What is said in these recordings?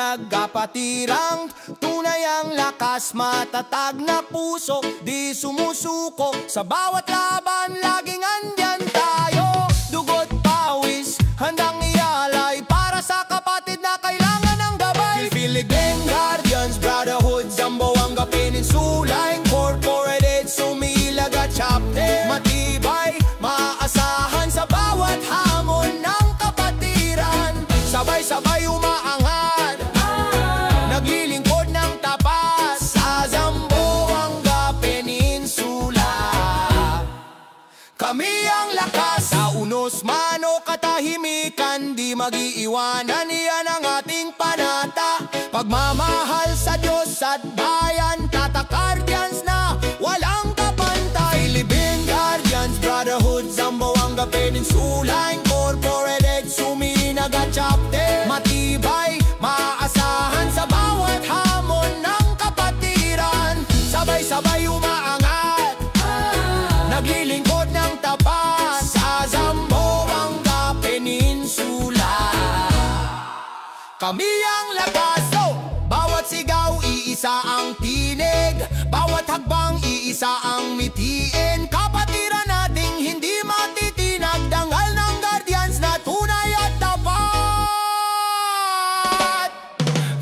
nagkapatirang tunay ang lakas, matatag na puso, di sumusuko. Sa bawat laban, laging andyan tayo. Dugot pawis, handang ialay para sa kapatid na kailangan ng gabay. Philippine Guardians, Brotherhood, Zamboanga Peninsula Incorporated, Sumilaga Chapter. Matibay, maaasahan sa bawat hamon ng kapatiran. Sabay-sabay umaangat, naglilingkod ng tapat sa Zamboanga Peninsula. Kami ang lakas sa unos man o katahimikan, di mag-iiwanan, iyan ang ating panata. Pagmamahal sa Diyos at bayan, Tatak Guardians na walang kapantay. Philippine Guardians, Brotherhood, Zamboanga Peninsula Incorporated, Suminaga Chapter. Matibay, maaasahan sa bawat hamon ng kapatiran. Sabay-sabay umaangat, naglilingkod ng tapat sa Zamboanga Peninsula. Kami ang lakas, bawat sigaw, iisa ang tinig. Bawat hagbang, iisa ang mitiin. Kapatiran nating hindi matitinag, dangal ng Guardians na tunay at tapat.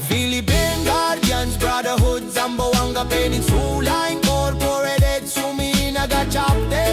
Philippine Guardians, Brotherhood, Zamboanga Peninsula Incorporated, Suminaga Chapter.